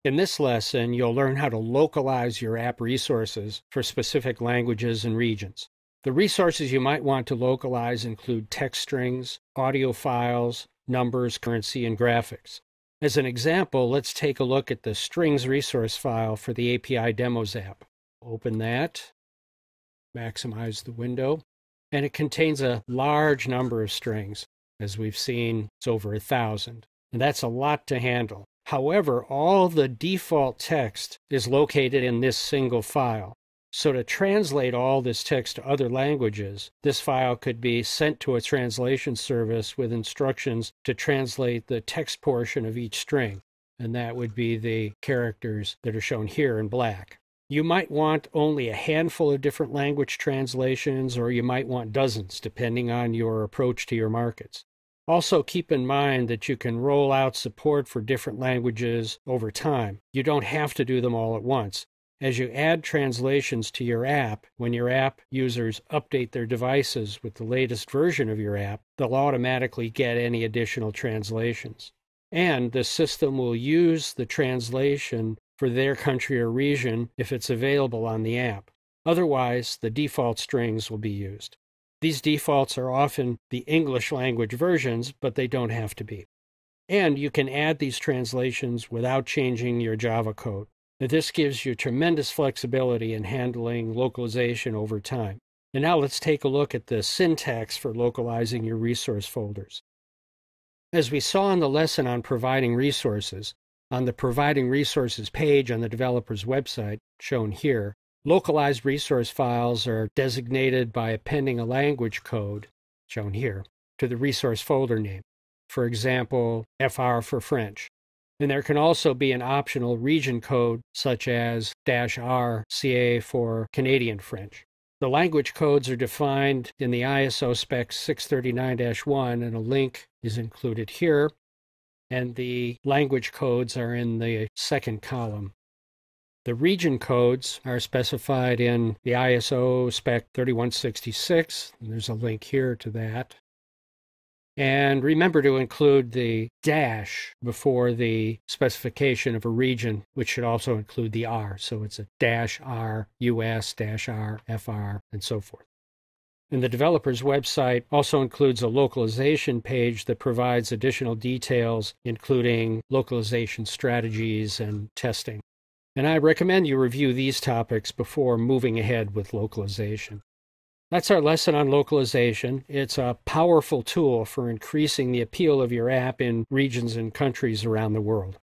In this lesson, you'll learn how to localize your app resources for specific languages and regions. The resources you might want to localize include text strings, audio files, numbers, currency, and graphics. As an example, let's take a look at the strings resource file for the API Demos app. Open that, maximize the window, and it contains a large number of strings. As we've seen, it's over 1,000, and that's a lot to handle. However, all the default text is located in this single file. So to translate all this text to other languages, this file could be sent to a translation service with instructions to translate the text portion of each string, and that would be the characters that are shown here in black. You might want only a handful of different language translations, or you might want dozens, depending on your approach to your markets. Also, keep in mind that you can roll out support for different languages over time. You don't have to do them all at once. As you add translations to your app, when your app users update their devices with the latest version of your app, they'll automatically get any additional translations. And the system will use the translation for their country or region if it's available on the app. Otherwise, the default strings will be used. These defaults are often the English language versions, but they don't have to be. And you can add these translations without changing your Java code. This gives you tremendous flexibility in handling localization over time. And now let's take a look at the syntax for localizing your resource folders. As we saw in the lesson on providing resources, on the Providing Resources page on the developer's website, shown here, localized resource files are designated by appending a language code, shown here, to the resource folder name. For example, FR for French. And there can also be an optional region code, such as -RCA for Canadian French. The language codes are defined in the ISO spec 639-1, and a link is included here. And the language codes are in the second column. The region codes are specified in the ISO spec 3166, and there's a link here to that. And remember to include the dash before the specification of a region, which should also include the R. So it's a -R, US, -R, FR, and so forth. And the developer's website also includes a localization page that provides additional details, including localization strategies and testing. And I recommend you review these topics before moving ahead with localization. That's our lesson on localization. It's a powerful tool for increasing the appeal of your app in regions and countries around the world.